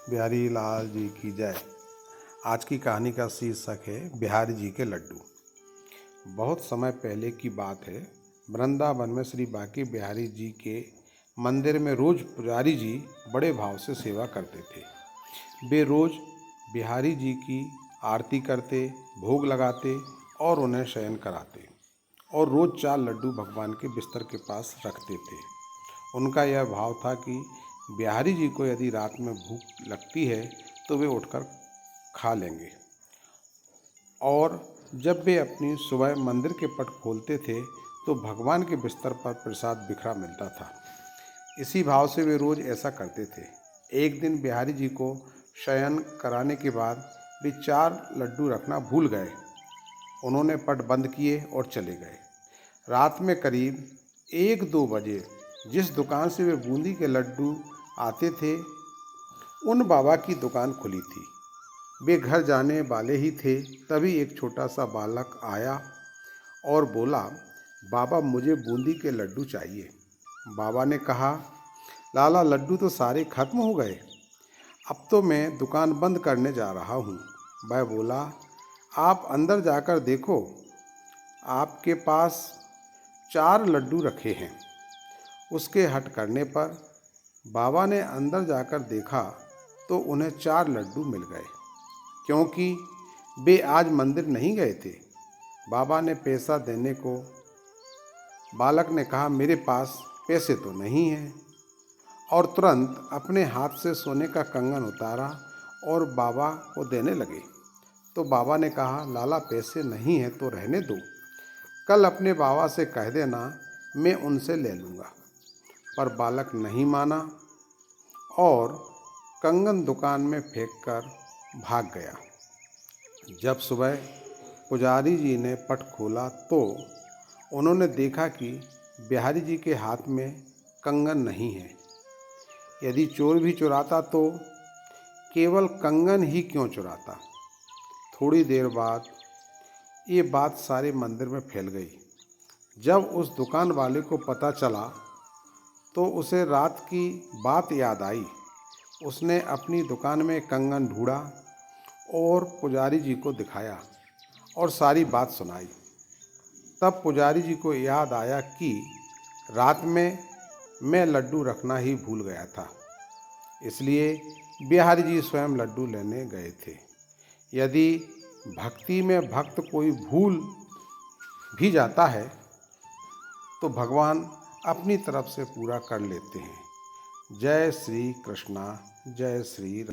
बिहारी लाल जी की जय। आज की कहानी का शीर्षक है बिहारी जी के लड्डू। बहुत समय पहले की बात है। वृंदावन में श्री बांके बिहारी जी के मंदिर में रोज पुजारी जी बड़े भाव से सेवा करते थे। वे रोज बिहारी जी की आरती करते, भोग लगाते और उन्हें शयन कराते और रोज 4 लड्डू भगवान के बिस्तर के पास रखते थे। उनका यह भाव था कि बिहारी जी को यदि रात में भूख लगती है तो वे उठकर खा लेंगे, और जब वे अपनी सुबह मंदिर के पट खोलते थे तो भगवान के बिस्तर पर प्रसाद बिखरा मिलता था। इसी भाव से वे रोज ऐसा करते थे। एक दिन बिहारी जी को शयन कराने के बाद वे 4 लड्डू रखना भूल गए। उन्होंने पट बंद किए और चले गए। रात में करीब 1-2 बजे जिस दुकान से वे बूंदी के लड्डू आते थे, उन बाबा की दुकान खुली थी। वे घर जाने वाले ही थे, तभी एक छोटा सा बालक आया और बोला, बाबा मुझे बूंदी के लड्डू चाहिए। बाबा ने कहा, लाला लड्डू तो सारे खत्म हो गए, अब तो मैं दुकान बंद करने जा रहा हूँ। वह बोला, आप अंदर जाकर देखो, आपके पास 4 लड्डू रखे हैं। उसके हट करने पर बाबा ने अंदर जाकर देखा तो उन्हें 4 लड्डू मिल गए, क्योंकि वे आज मंदिर नहीं गए थे। बाबा ने पैसा देने को बालक ने कहा, मेरे पास पैसे तो नहीं हैं, और तुरंत अपने हाथ से सोने का कंगन उतारा और बाबा को देने लगे। तो बाबा ने कहा, लाला पैसे नहीं हैं तो रहने दो, कल अपने बाबा से कह देना मैं उनसे ले लूँगा। पर बालक नहीं माना और कंगन दुकान में फेंककर भाग गया। जब सुबह पुजारी जी ने पट खोला तो उन्होंने देखा कि बिहारी जी के हाथ में कंगन नहीं है। यदि चोर भी चुराता तो केवल कंगन ही क्यों चुराता। थोड़ी देर बाद ये बात सारे मंदिर में फैल गई। जब उस दुकान वाले को पता चला तो उसे रात की बात याद आई। उसने अपनी दुकान में कंगन ढूंढा और पुजारी जी को दिखाया और सारी बात सुनाई। तब पुजारी जी को याद आया कि रात में मैं लड्डू रखना ही भूल गया था, इसलिए बिहारी जी स्वयं लड्डू लेने गए थे। यदि भक्ति में भक्त कोई भूल भी जाता है तो भगवान अपनी तरफ से पूरा कर लेते हैं। जय श्री कृष्णा, जय श्री